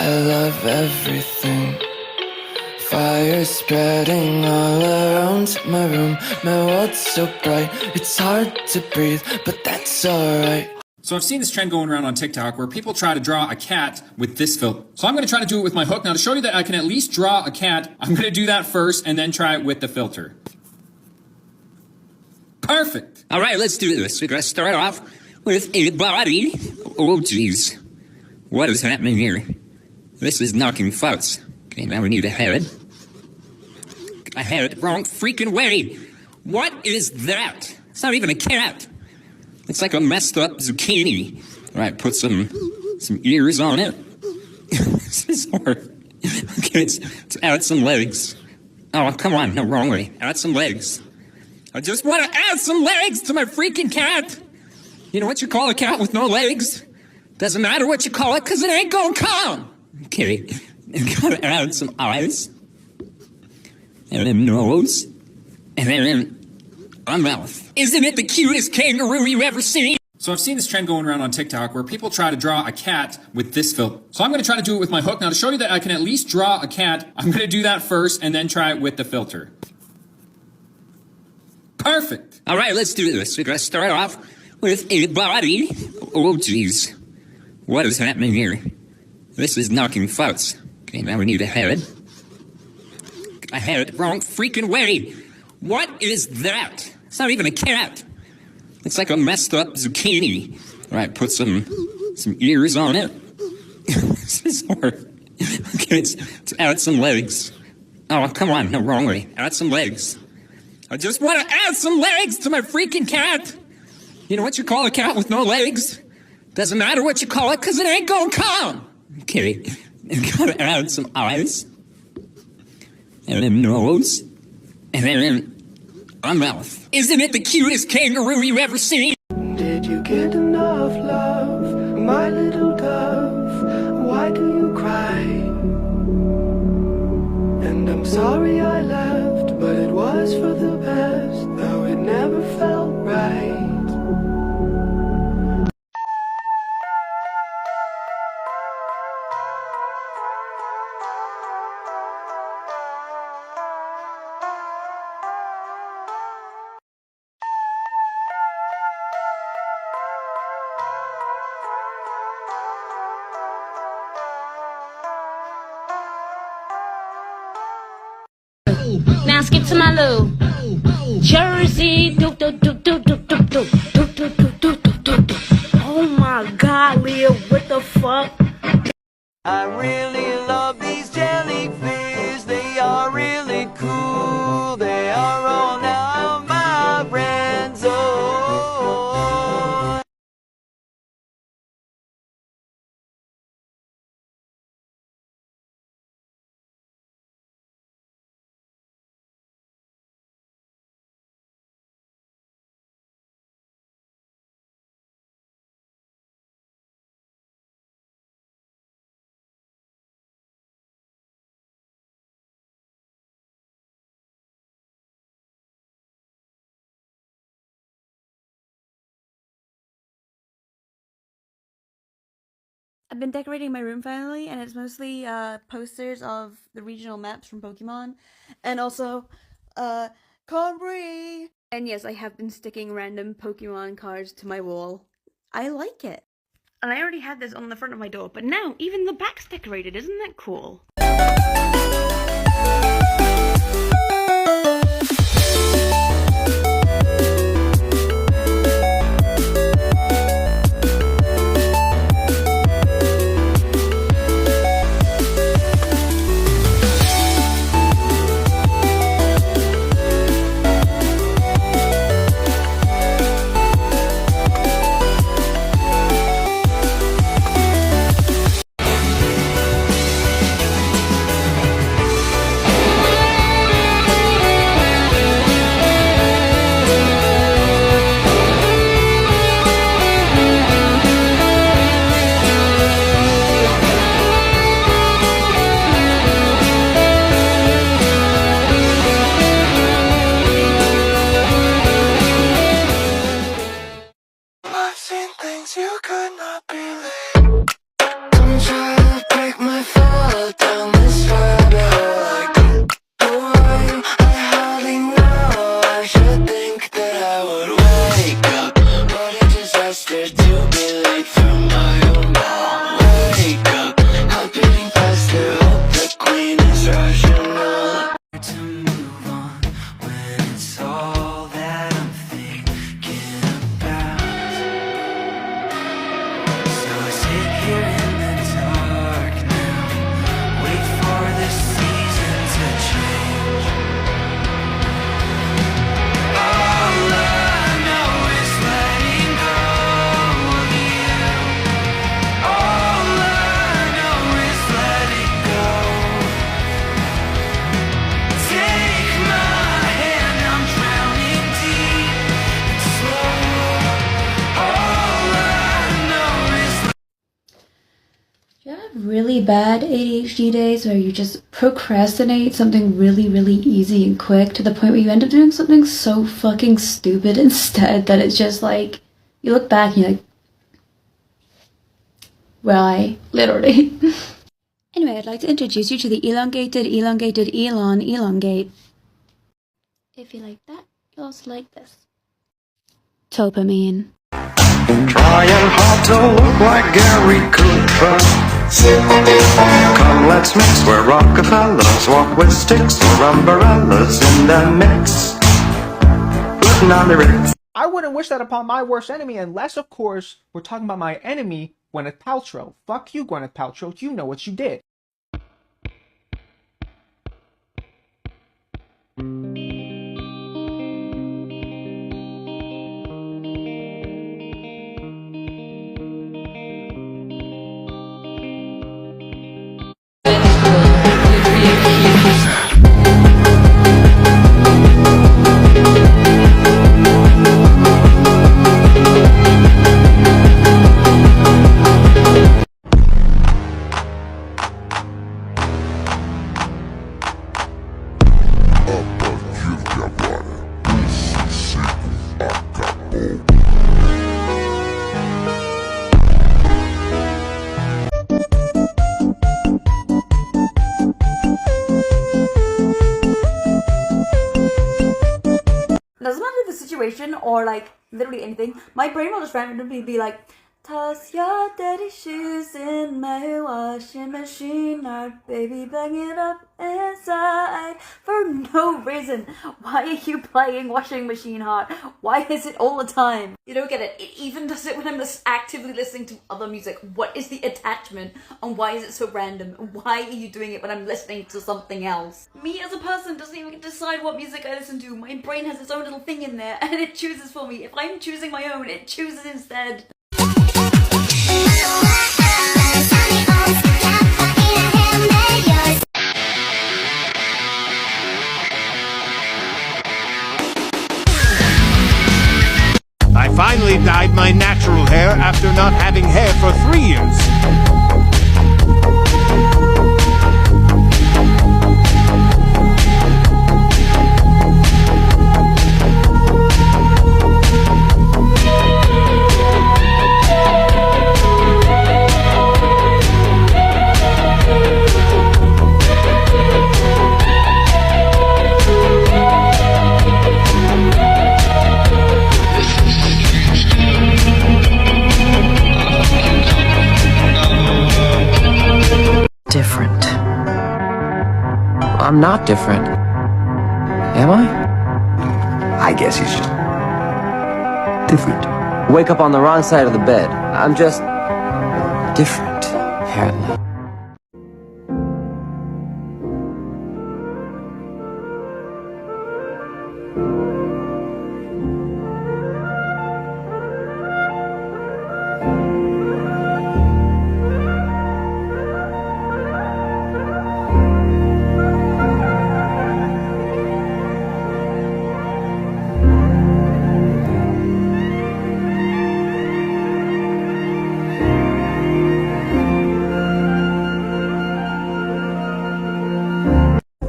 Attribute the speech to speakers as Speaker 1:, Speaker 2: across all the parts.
Speaker 1: I love everything. Fire spreading all around my room. My world's so bright, it's hard to breathe, but that's alright.
Speaker 2: So I've seen this trend going around on TikTok where people try to draw a cat with this filter. So I'm going to try to do it with my hook. Now to show you that I can at least draw a cat, I'm going to do that first and then try it with the filter. Perfect.
Speaker 3: All right, let's do this. We're going to start off with a body. Oh, jeez. What is happening here? This is knocking farts. Okay, now we need a head. I had it wrong freaking way. What is that? It's not even a cat. It's like a messed up zucchini. All right, put some ears on it. This is hard. Okay, let's add some legs. Oh, come on, no, wrong way. Add some legs. I just want to add some legs to my freaking cat. You know what you call a cat with no legs? Doesn't matter what you call it, because it ain't gonna come. Okay, gotta add some eyes. And then nose. And then a mouth. Isn't it the cutest kangaroo you've ever seen?
Speaker 2: So I've seen this trend going around on TikTok where people try to draw a cat with this filter. So I'm going to try to do it with my hook. Now to show you that I can at least draw a cat, I'm going to do that first and then try it with the filter. Perfect.
Speaker 3: All right, let's do this. We're going to start off with a body. Oh, jeez. What is happening here? This is knocking farts. Okay, now we need a head. I had it wrong freaking way. What is that? It's not even a cat. It's like a messed up zucchini. All right, put some ears on it. This is hard. Okay, let's add some legs. Oh, come on, no, wrong way. Add some legs. I just want to add some legs to my freaking cat. You know what you call a cat with no legs? Doesn't matter what you call it, because it ain't gonna come. Okay, gotta add some eyes. And then nose. And then a mouth. Isn't it the cutest kangaroo you've ever seen?
Speaker 1: Did you get enough love, my little dove? Why do you cry? And I'm sorry I left, but it was for the best, though it never felt right.
Speaker 4: Now skip to my loo. Jersey, do do do do do do do do do do do do do. Oh my God, Leah, what the fuck?
Speaker 5: I really love these jellyfish. They are really cool. They are all now my friends. Oh.
Speaker 6: I've been decorating my room finally, and it's mostly posters of the regional maps from Pokemon, and also Combri! And yes, I have been sticking random Pokemon cards to my wall. I like it. And I already had this on the front of my door, but now even the back's decorated. Isn't that cool?
Speaker 7: really bad ADHD days where you just procrastinate something really, really easy and quick to the point where you end up doing something so fucking stupid instead that it's just like, you look back and you're like, why? Literally. Anyway, I'd like to introduce you to the elongate. If you like that, you'll also like this. Dopamine.
Speaker 8: Trying hard to look like Gary Cooper. Come, let's mix where Rockefellers walk with sticks or umbrellas in the mix. Putting on the Ritz.
Speaker 9: I wouldn't wish that upon my worst enemy unless, of course, we're talking about my enemy, Gwyneth Paltrow. Fuck you, Gwyneth Paltrow. You know what you did.
Speaker 6: Doesn't matter the situation or like literally anything, my brain will just randomly be like, toss your dirty shoes in my washing machine, or baby bang it up inside, for no reason. Why are you playing Washing Machine Heart? Why is it all the time? You don't get it. It even does it when I'm just actively listening to other music. What is the attachment and why is it so random? Why are you doing it when I'm listening to something else? Me as a person doesn't even get to decide what music I listen to. My brain has its own little thing in there and it chooses for me. If I'm choosing my own, it chooses instead.
Speaker 10: I finally dyed my natural hair after not having hair for 3 years.
Speaker 11: Different. I'm not different. Am I? I guess he's just different. Wake up on the wrong side of the bed. I'm just different, apparently.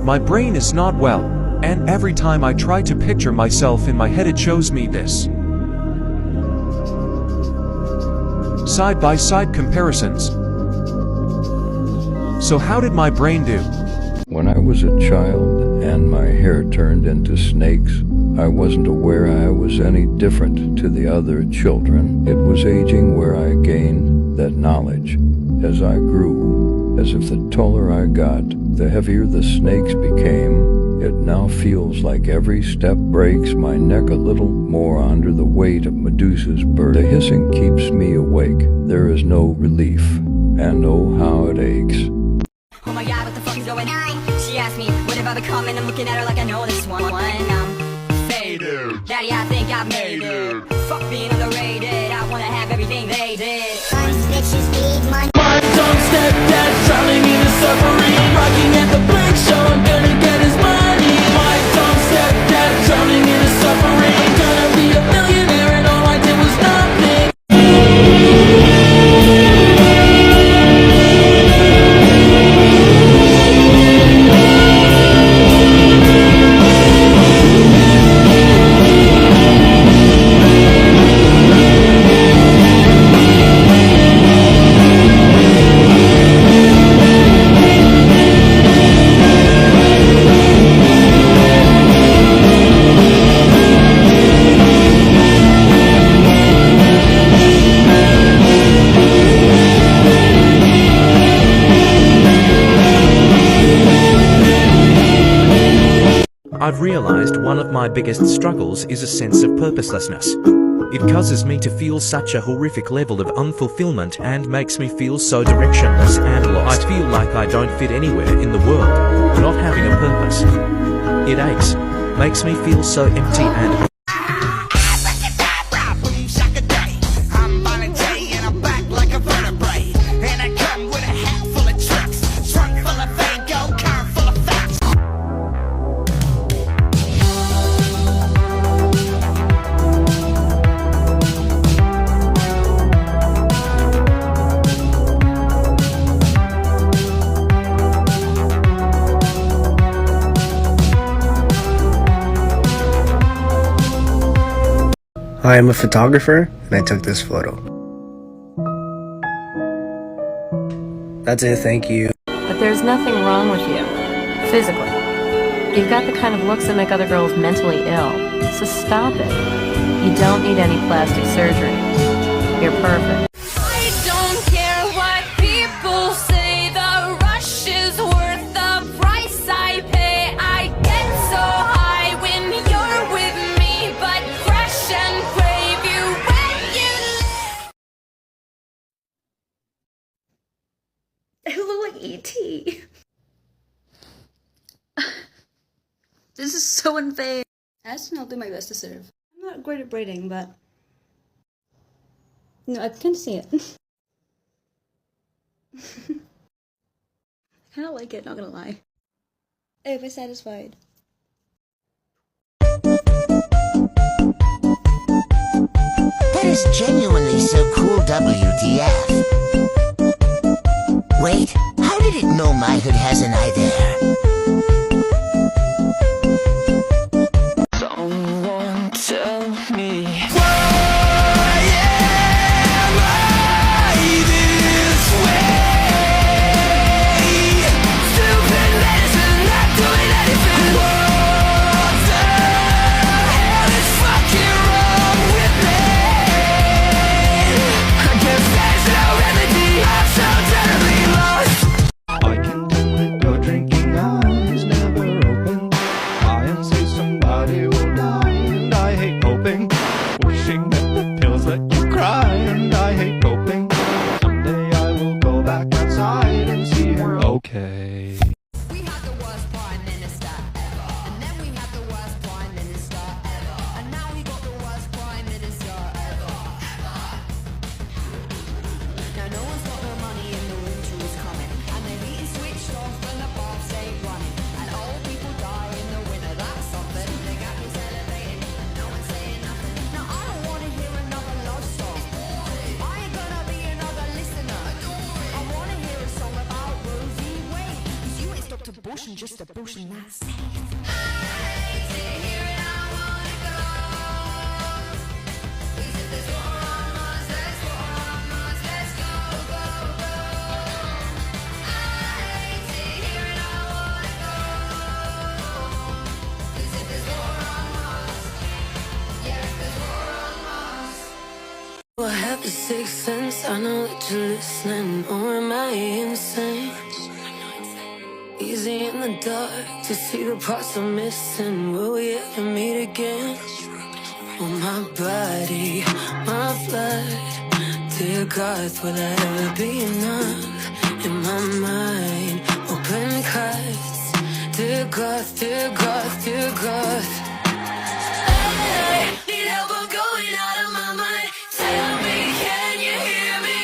Speaker 12: My brain is not well, and every time I try to picture myself in my head it shows me this. Side-by-side comparisons. So how did my brain do?
Speaker 13: When I was a child and my hair turned into snakes, I wasn't aware I was any different to the other children. It was aging where I gained that knowledge as I grew, as if the taller I got, the heavier the snakes became. It now feels like every step breaks my neck a little more under the weight of Medusa's burden. The hissing keeps me awake. There is no relief, and oh how it aches.
Speaker 14: Oh my god, what the fuck is going on? She asked me, what have I become? And I'm looking at her like I know this one. Faded. Daddy, I think I've made it. Fuck being underrated. I wanna have everything they did. Bitches need money. My dumb stepdad drowning in the suffering. I'm rocking at the big show. I'm gonna get his money. My dumb stepdad drowning in the suffering. I'm gonna be a millionaire and all I did was nothing.
Speaker 12: I've realized one of my biggest struggles is a sense of purposelessness. It causes me to feel such a horrific level of unfulfillment and makes me feel so directionless and lost. I feel like I don't fit anywhere in the world, not having a purpose. It aches, makes me feel so empty and
Speaker 15: I am a photographer, and I took this photo. That's it, thank you.
Speaker 16: But there's nothing wrong with you, physically. You've got the kind of looks that make other girls mentally ill, so stop it. You don't need any plastic surgery. You're perfect.
Speaker 17: I don't care what people say, the rush is worth the price I pay. I get so high when you're with me, but crash and crave you when you live.
Speaker 6: I look like E.T. This is so unfair. I'll do my best to serve. I'm not great at braiding, but no, I can see it. I kind of like it, not gonna lie. If I'm satisfied.
Speaker 18: That is genuinely so cool, WTF. Wait, how did it know my hood has an eye there?
Speaker 1: Someone tell me
Speaker 12: okay.
Speaker 17: We had the worst prime minister ever, and then we had the worst prime minister ever, and now we got the worst prime minister ever. Now no one's got no money and the winter is coming, and the heat is switched off and the baths ain't running, and old people die in the winter, that's something. They got me celebrating, and no one's saying nothing. Now I don't want to hear another love song. I ain't gonna be another listener. I want to hear a song about Rosie Wade, 'cause you ain't stopped abortion, just abortion, that's safe. I hate to hear it, I wanna go. 'Cause if there's war on Mars, let's go, go, go. I hate to hear it, I wanna go. 'Cause if there's war on Mars, yeah, if there's war on Mars.
Speaker 1: I have a sixth sense, I know that you're listening, or am I insane? Easy in the dark to see the parts I'm missing. Will we ever meet again? Oh, my body, my blood. Dear God, will I ever be enough? In my mind, open cuts. Dear God, dear God, dear God. I need help, I'm going out of my mind. Tell me, can you hear me?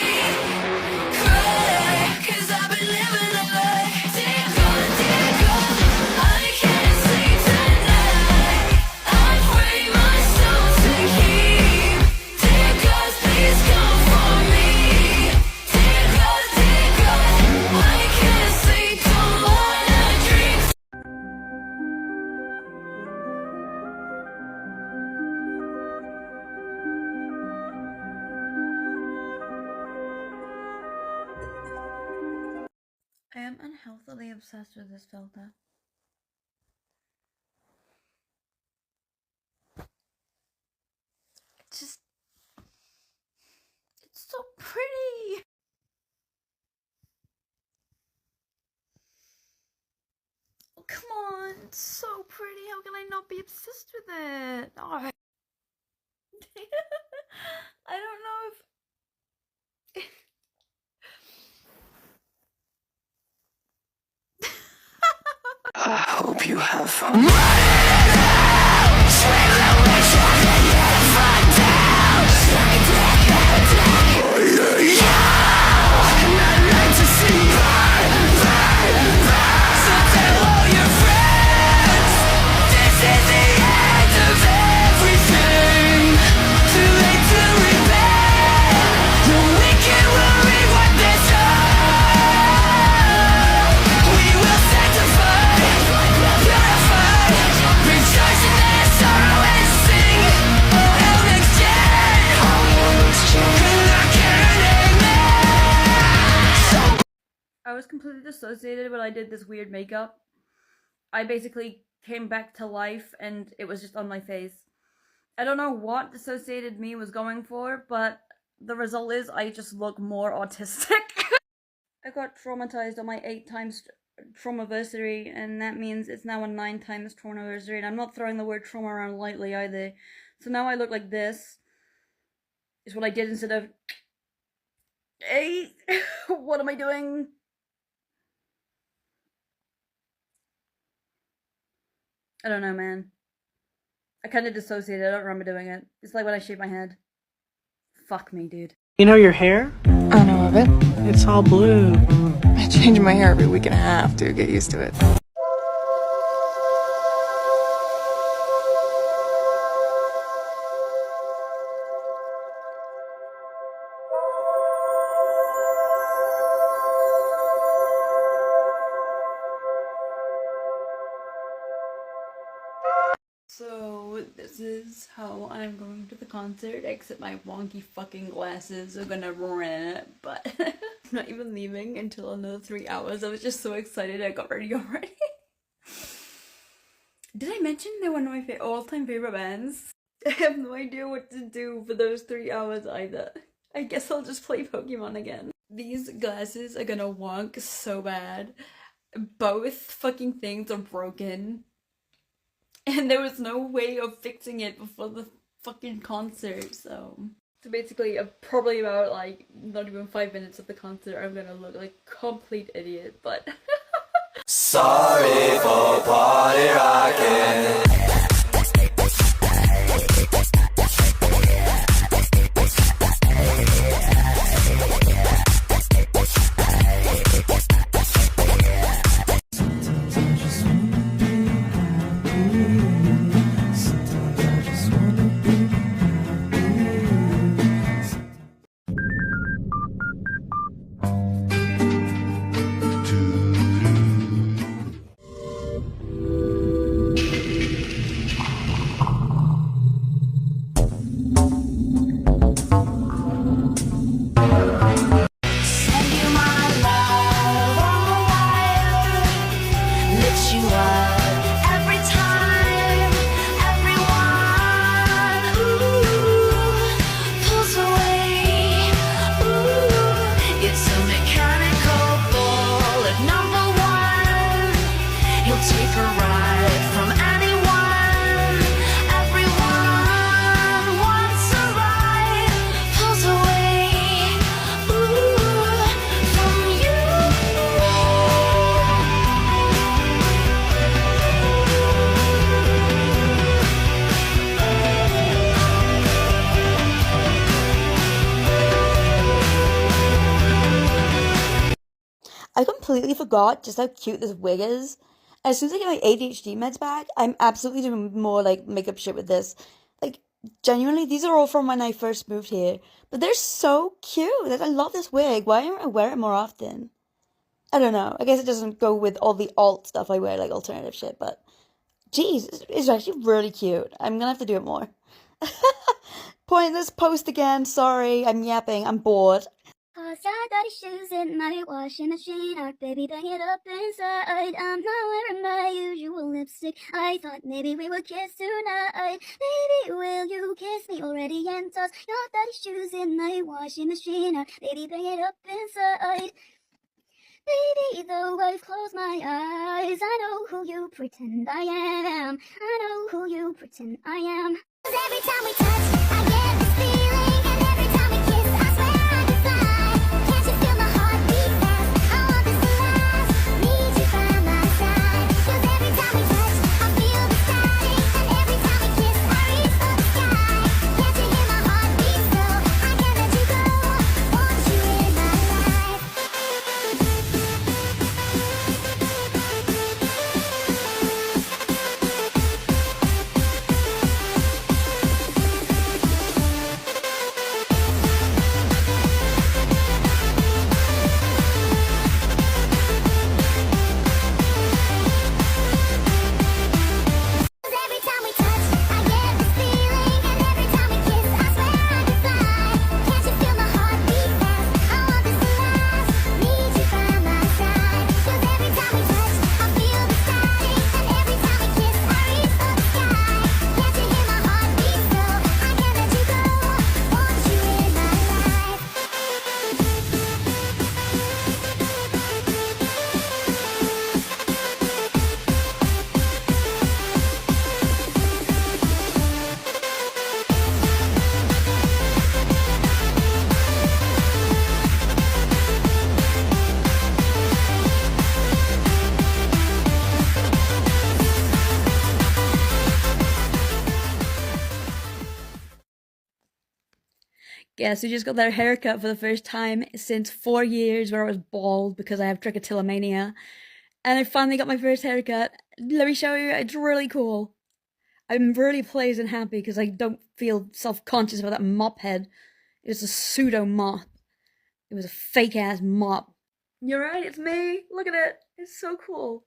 Speaker 1: Cry, 'cause I've been living a lie. Dear God, I can't sleep tonight. I pray myself to keep. Dear God, please come for me. Dear God, I can't sleep, don't wanna dream.
Speaker 6: I am unhealthily obsessed with this filter. It's so pretty. Oh, come on. Oh, it's so pretty. How can I not be obsessed with it? Oh. I don't know if...
Speaker 1: I hope you have fun.
Speaker 6: I was completely dissociated when I did this weird makeup. I basically came back to life and it was just on my face. I don't know what dissociated me was going for, but the result is I just look more autistic. I got traumatized on my 8 times traumaversary, and that means it's now a 9 times traumaversary, and I'm not throwing the word trauma around lightly either. So now I look like this. Is what I did instead of 8. What am I doing? I don't know, man. I kind of dissociated. I don't remember doing it. It's like when I shave my head. Fuck me, dude.
Speaker 19: You know your hair? I know of it. It's all blue. I change my hair every week and a half to get used to it.
Speaker 6: So this is how I'm going to the concert, except my wonky fucking glasses are gonna ruin it, but I'm not even leaving until another 3 hours. I was just so excited I got ready already. Did I mention they were one of my all-time favorite bands? I have no idea what to do for those 3 hours either. I guess I'll just play Pokemon again. These glasses are gonna wonk so bad. Both fucking things are broken. And there was no way of fixing it before the fucking concert, so basically, probably about, like, not even 5 minutes of the concert, I'm gonna look like a complete idiot, but...
Speaker 5: Sorry for party rocking.
Speaker 6: I completely forgot just how cute this wig is. As soon as I get my ADHD meds back, I'm absolutely doing more, like, makeup shit with this. Like, genuinely, these are all from when I first moved here. But they're so cute. Like, I love this wig. Why don't I wear it more often? I don't know. I guess it doesn't go with all the alt stuff I wear, like alternative shit, but... Jeez, it's actually really cute. I'm gonna have to do it more. Pointless post again. Sorry, I'm yapping. I'm bored.
Speaker 20: Toss your dirty shoes in my washing machine. Art, baby, bang it up inside. I'm not wearing my usual lipstick. I thought maybe we would kiss tonight. Baby, will you kiss me already and toss your dirty shoes in my washing machine? Art, baby, bang it up inside. Baby, reality, though I've closed my eyes. I know who you pretend I am. I know who you pretend I am. 'Cause every time we touch, I get this feeling, and every time we kiss, I swear I could fly. Can't you feel my heart beat fast? I want this to last. Need you by my side. 'Cause every time we touch, I feel the static, and every time we kiss, I reach for the sky. Can't you hear my heart beat slow? I can't let you go. Want you in my life. Every time we touch, I get this feeling, and every time we kiss, I swear I could fly. Can't you feel my heart beat fast? I want this to last. Need you by my side. 'Cause every time we touch, I feel the static, and every time we kiss, I reach for the sky. Can't you hear my heart beat slow? I can't let you go. Want you in my life.
Speaker 6: Guess who just got their haircut for the first time since 4 years, where I was bald because I have trichotillomania. And I finally got my first haircut. Let me show you, it's really cool. I'm really pleased and happy because I don't feel self-conscious about that mop head. It's a pseudo mop. It was a fake ass mop. You're right, it's me. Look at it. It's so cool.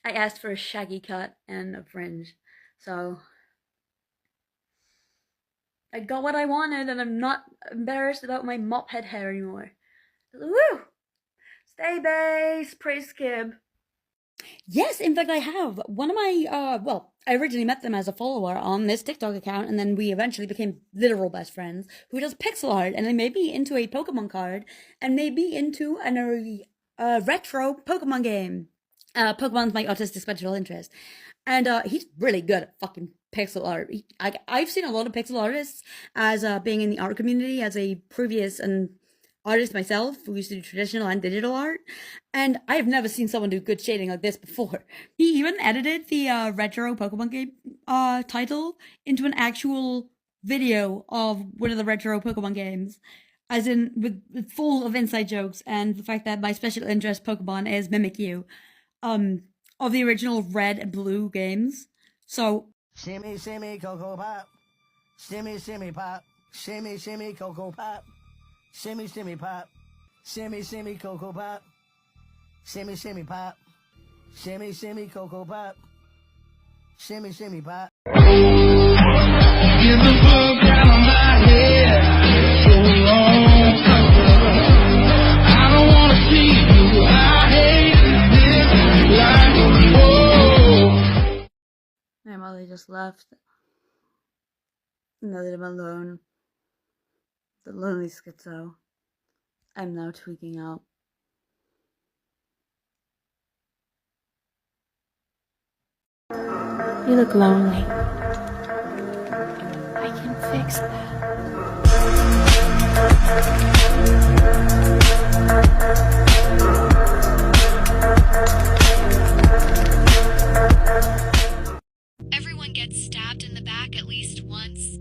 Speaker 6: I asked for a shaggy cut and a fringe, so I got what I wanted, and I'm not embarrassed about my mop head hair anymore. Woo! Stay base, praise Skib. Yes, in fact I have. One of my, well, I originally met them as a follower on this TikTok account, and then we eventually became literal best friends, who does pixel art, and they may be into a Pokemon card, and maybe into a retro Pokemon game. Pokemon's my autistic special interest. And he's really good at fucking pixel art. I've seen a lot of pixel artists as being in the art community as a previous artist myself who used to do traditional and digital art, and I've never seen someone do good shading like this before. He even edited the retro Pokemon game title into an actual video of one of the retro Pokemon games, as in with full of inside jokes and the fact that my special interest Pokemon is Mimikyu, of the original Red and Blue games. So
Speaker 21: shimmy, shimmy, Cocoa Pop. Shimmy, shimmy, pop. Shimmy, shimmy, Cocoa Pop. Shimmy, shimmy, pop. Shimmy, shimmy, Cocoa Pop. Shimmy, shimmy, pop. Shimmy, shimmy, Cocoa Pop. Shimmy, shimmy, pop. Get the fuck out of my head. So long. I don't wanna see you. I hate this life. Oh.
Speaker 6: my mother just left. Now that I'm alone, the lonely schizo, I'm now tweaking out.
Speaker 7: You look lonely. I can fix that.
Speaker 22: Everyone gets stabbed in the back at least once.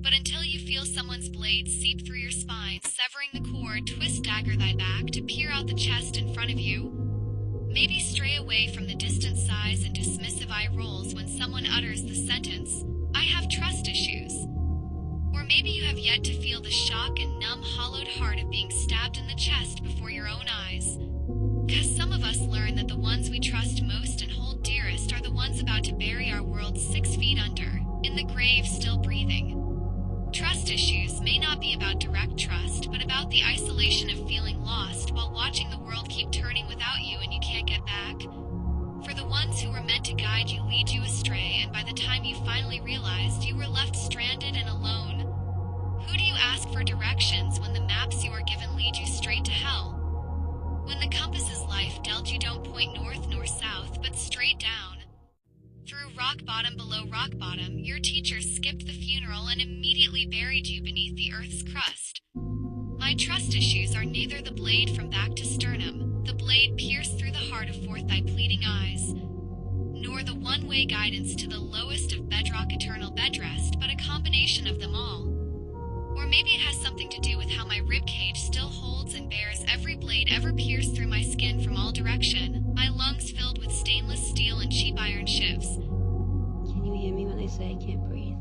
Speaker 22: But until you feel someone's blade seep through your spine, severing the cord, twist dagger thy back to peer out the chest in front of you. Maybe stray away from the distant sighs and dismissive eye rolls when someone utters the sentence, I have trust issues. Or maybe you have yet to feel the shock and numb, hollowed heart of being stabbed in the chest before your own eyes. 'Cause some of us learn that the ones we trust most and hold dearest are the ones about to bury our world 6 feet under, in the grave still breathing. Trust issues may not be about direct trust, but about the isolation of feeling lost while watching the world keep turning without you and you can't get back. For the ones who were meant to guide you lead you astray, and by the time you finally realized, you were left stranded and alone. Who do you ask for directions when the maps you are given lead you straight to hell? don't point north nor south, but straight down. Through rock bottom below rock bottom, your teacher skipped the funeral and immediately buried you beneath the earth's crust. My trust issues are neither the blade from back to sternum, the blade pierced through the heart of forth thy pleading eyes, nor the one-way guidance to the lowest of bedrock eternal bedrest, but a combination of them all. Or maybe it has something to do with how my ribcage still holds and bears every blade ever pierced through my skin from all direction, my lungs filled with stainless steel and cheap iron shifts.
Speaker 4: Can you hear me when I say I can't breathe?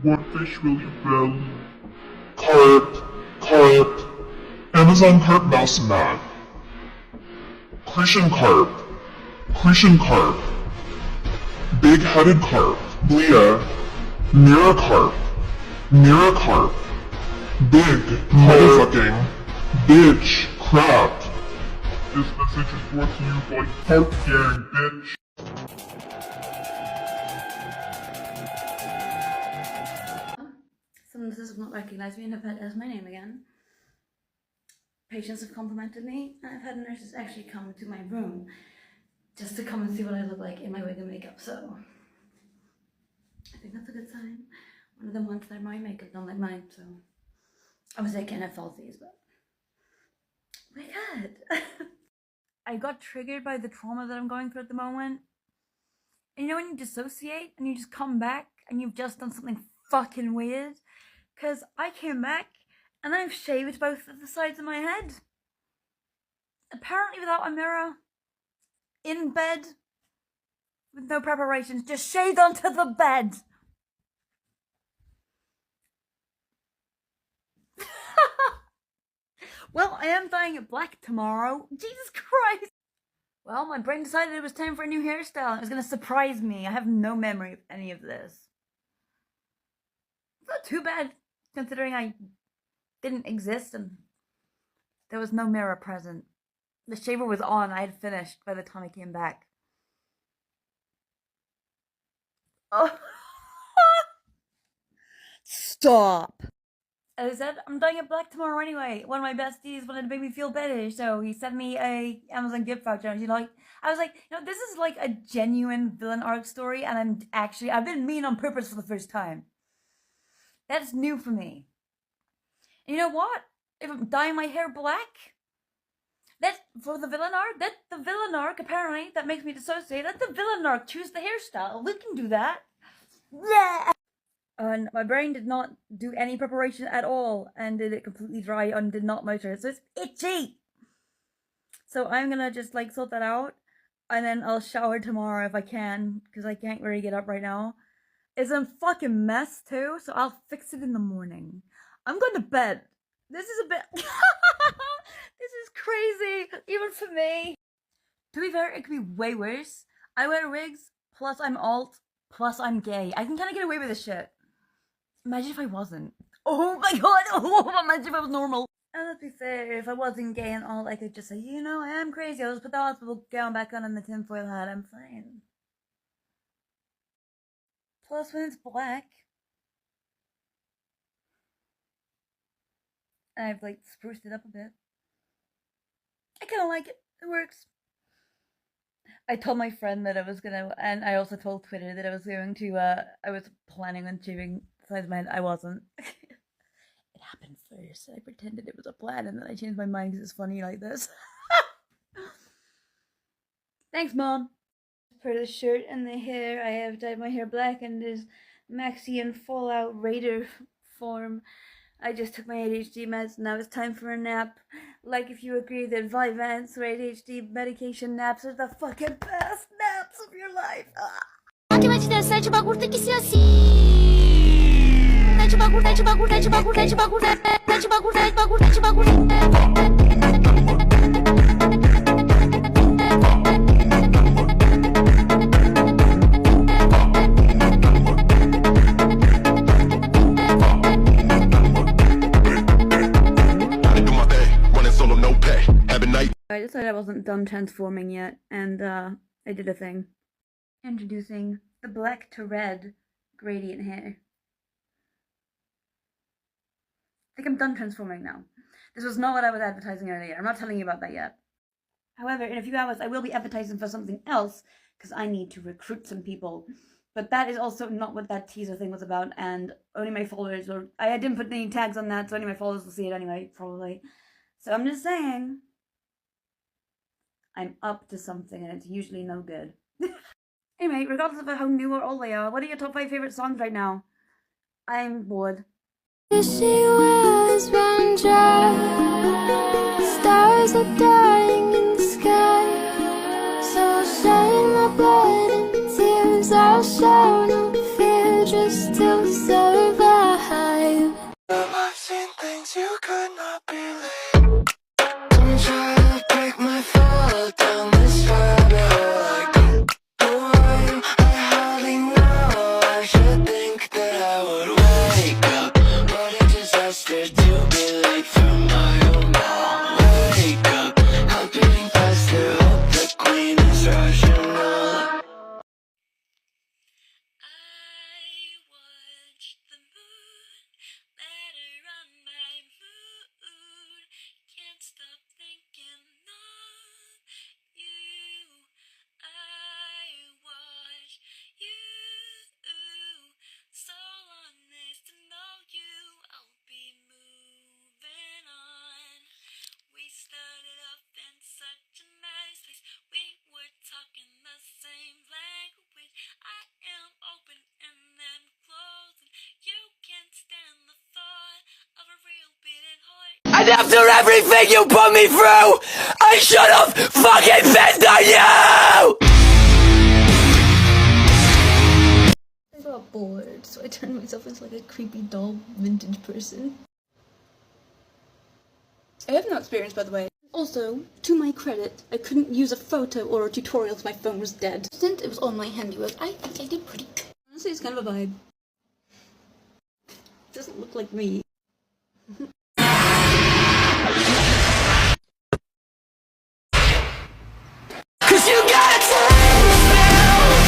Speaker 2: What fish will you belly? Carp, carp, Amazon carp, mouse man. Cretan carp, big-headed carp, Blia, Miracarp, big, motherfucking, bitch, crap. This message is brought to you by Carp Gang, bitch.
Speaker 6: Some nurses have not recognised me and have had as my name again. Patients have complimented me, and I've had nurses actually come to my room just to come and see what I look like in my wig and makeup, so I think that's a good sign. One of them wants their my makeup, don't like mine, so obviously I can't have falsies, but my god. I got triggered by the trauma that I'm going through at the moment. And you know when you dissociate and you just come back and you've just done something fucking weird? Because I came back and I've shaved both of the sides of my head. Apparently without a mirror. In bed. With no preparations. Just shaved onto the bed. Well, I am dyeing it black tomorrow. Jesus Christ. Well, my brain decided it was time for a new hairstyle. And it was going to surprise me. I have no memory of any of this. It's not too bad, considering I didn't exist and there was no mirror present. The shaver was on. I had finished by the time I came back. Oh. Stop. As I said, I'm dyeing it black tomorrow anyway. One of my besties wanted to make me feel better, so he sent me a Amazon gift voucher. And I was like, you know, this is like a genuine villain arc story, and I've been mean on purpose for the first time. That's new for me. And you know what? If I'm dyeing my hair black, that's for the villain arc. That's the villain arc, apparently, that makes me dissociate. Let the villain arc choose the hairstyle. We can do that. Yeah. And my brain did not do any preparation at all and did it completely dry and did not motor. So it's itchy. So I'm gonna just like sort that out and then I'll shower tomorrow if I can, because I can't really get up right now. It's a fucking mess too, so I'll fix it in the morning. I'm going to bed. This is a bit this is crazy, even for me. To be fair, it could be way worse. I wear wigs, plus I'm alt, plus I'm gay. I can kind of get away with this shit. Imagine if I wasn't. Oh my god, oh, imagine if I was normal. And let's be fair, if I wasn't gay and alt, I could just say, you know, I am crazy. I'll just put the hospital gown back on and the tinfoil hat. I'm fine. Plus, when it's black, and I've like spruced it up a bit, I kind of like it. It works. I told my friend that I was gonna, and I also told Twitter that I was going to, I was planning on shaving the sides of my head. I wasn't. It happened first. I pretended it was a plan, and then I changed my mind because it's funny like this. Thanks, Mom. For the shirt and the hair, I have dyed my hair black in this Maxi and Fallout Raider form. I just took my ADHD meds, now it's time for a nap. Like if you agree that Vyvanse or ADHD medication naps are the fucking best naps of your life. I decided I wasn't done transforming yet, and I did a thing. Introducing the black to red gradient hair. I think I'm done transforming now. This was not what I was advertising earlier. I'm not telling you about that yet. However, in a few hours, I will be advertising for something else because I need to recruit some people. But that is also not what that teaser thing was about, and only my followers will. I didn't put any tags on that, so only my followers will see it anyway, probably. So I'm just saying, I'm up to something, and it's usually no good. Anyway, regardless of how new or old they are, what are your top 5 favorite songs right now? I'm bored.
Speaker 1: She was run dry. Stars are dying in the sky. So shine my blood and tears. I'll show no fear just to survive.
Speaker 5: I've seen things you could not believe. Don't try to break my fall down this rabbit hole. Who are you? I hardly know. I should think that I would wake up. What a disaster to be late for my own mall. Wake up, I'm beating faster. Hope the queen is rational. And after everything you put me through, I should have fucking been to you!
Speaker 7: I got bored, so I turned myself into like a creepy doll vintage person. I have no experience, by the way. Also, to my credit, I couldn't use a photo or a tutorial because my phone was dead. Since it was all my handiwork, I think I did pretty good. Honestly, it's kind of a vibe. Doesn't look like me.
Speaker 5: Cause you gotta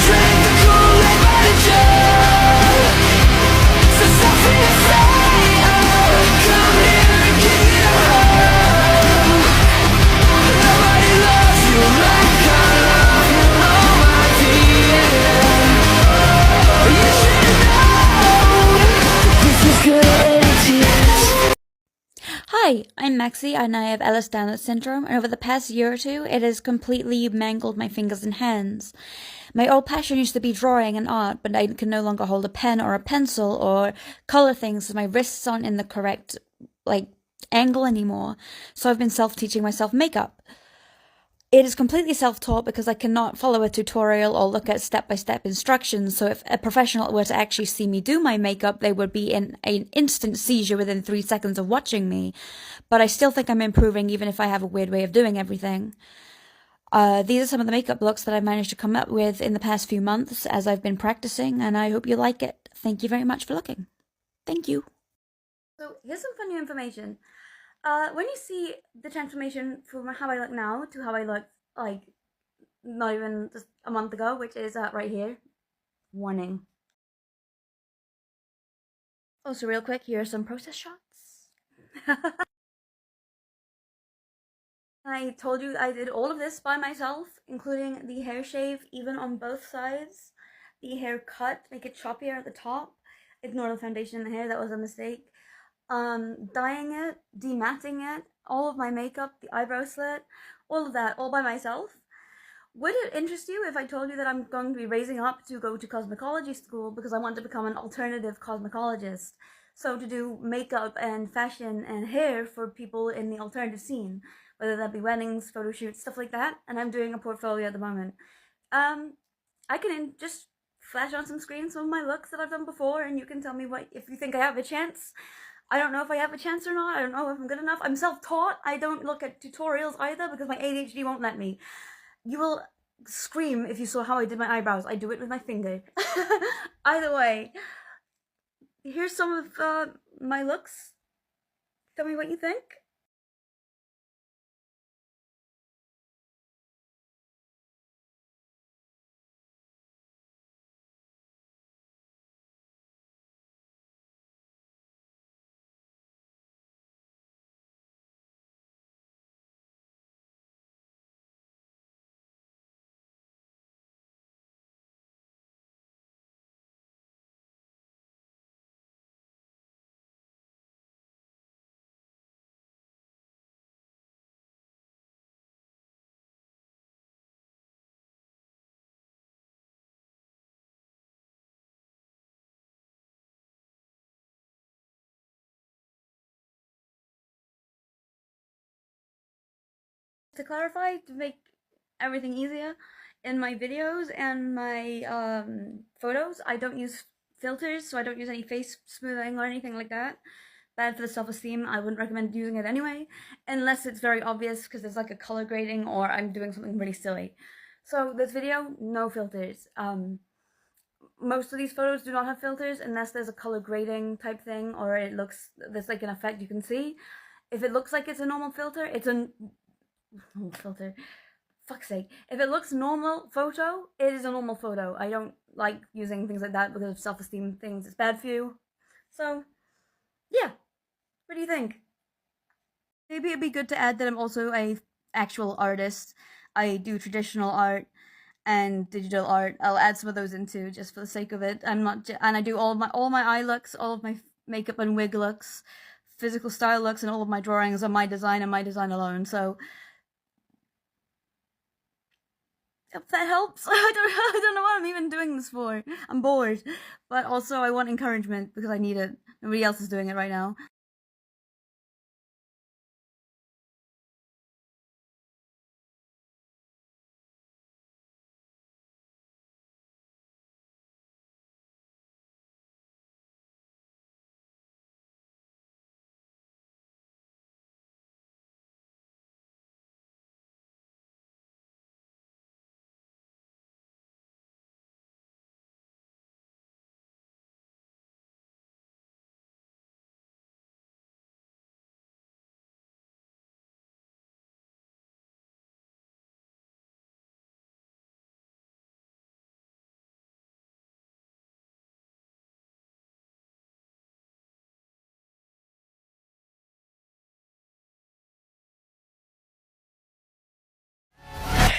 Speaker 5: drink the Kool-Aid by the jug. So stop being afraid, come here and give it a hug. Nobody loves you like I love you, oh my dear. You should know, this is gonna end tears.
Speaker 6: Hi, I'm Maxie and I have Ehlers-Danlos syndrome, and over the past year or two it has completely mangled my fingers and hands. My old passion used to be drawing and art, but I can no longer hold a pen or a pencil or color things so my wrists aren't in the correct, angle anymore, so I've been self-teaching myself makeup. It is completely self-taught because I cannot follow a tutorial or look at step-by-step instructions, so if a professional were to actually see me do my makeup, they would be in an instant seizure within 3 seconds of watching me. But I still think I'm improving even if I have a weird way of doing everything. These are some of the makeup looks that I've managed to come up with in the past few months as I've been practicing, and I hope you like it. Thank you very much for looking. Thank you. So here's some funny information. When you see the transformation from how I look now to how I look, not even just a month ago, which is right here, warning. Also, real quick, here are some process shots. I told you I did all of this by myself, including the hair shave, even on both sides, the hair cut, make it choppier at the top, ignore the foundation in the hair, that was a mistake. Dyeing it, dematting it, all of my makeup, the eyebrow slit, all of that, all by myself. Would it interest you if I told you that I'm going to be raising up to go to cosmetology school because I want to become an alternative cosmetologist? So to do makeup and fashion and hair for people in the alternative scene, whether that be weddings, photo shoots, stuff like that, and I'm doing a portfolio at the moment. I can just flash on some screens some of my looks that I've done before, and you can tell me if you think I have a chance. I don't know if I have a chance or not. I don't know if I'm good enough. I'm self-taught. I don't look at tutorials either because my ADHD won't let me. You will scream if you saw how I did my eyebrows. I do it with my finger. Either way, here's some of my looks. Tell me what you think. To clarify, to make everything easier, in my videos and my photos, I don't use filters, so I don't use any face smoothing or anything like that. Bad for the self-esteem. I wouldn't recommend using it anyway, unless it's very obvious because there's like a color grading or I'm doing something really silly. So this video, no filters. Most of these photos do not have filters unless there's a color grading type thing or it looks, there's like an effect you can see. If it looks like it's a normal filter, it's a normal filter. Fuck's sake. If it looks normal photo, it is a normal photo. I don't like using things like that because of self-esteem things. It's bad for you. So, yeah. What do you think? Maybe it'd be good to add that I'm also a actual artist. I do traditional art and digital art. I'll add some of those in too, just for the sake of it. I'm not, and I do all my eye looks, all of my makeup and wig looks, physical style looks, and all of my drawings are my design and my design alone. So if that helps. I don't know what I'm even doing this for. I'm bored, but also I want encouragement because I need it. Nobody else is doing it right now.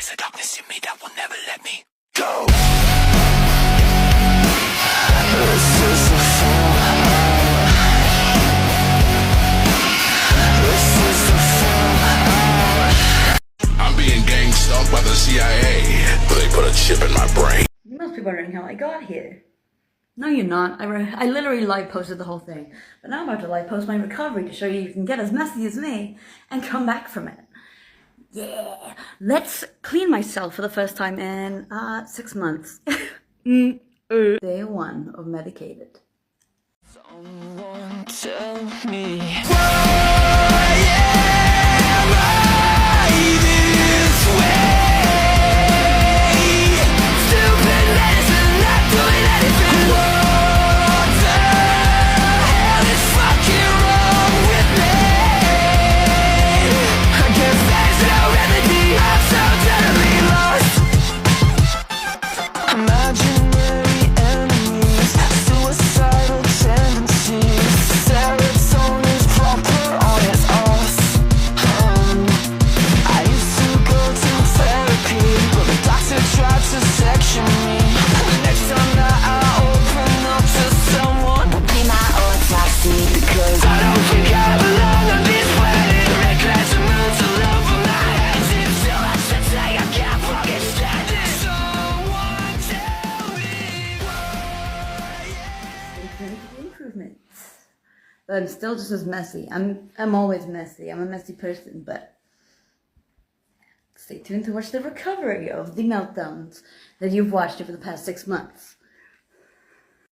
Speaker 5: There's a darkness in me that will never let me go. This is the fall. This is the fall. I'm being gang stalked by the CIA. They put a chip in my brain.
Speaker 6: You must be wondering how I got here. No, you're not. I literally live posted the whole thing, but now I'm about to live post my recovery to show you can get as messy as me and come back from it. Yeah, let's clean myself for the first time in 6 months. Day 1 of medicated.
Speaker 5: Someone tell me
Speaker 6: But I'm still just as messy. I'm always messy. I'm a messy person, but stay tuned to watch the recovery of the meltdowns that you've watched over the past 6 months.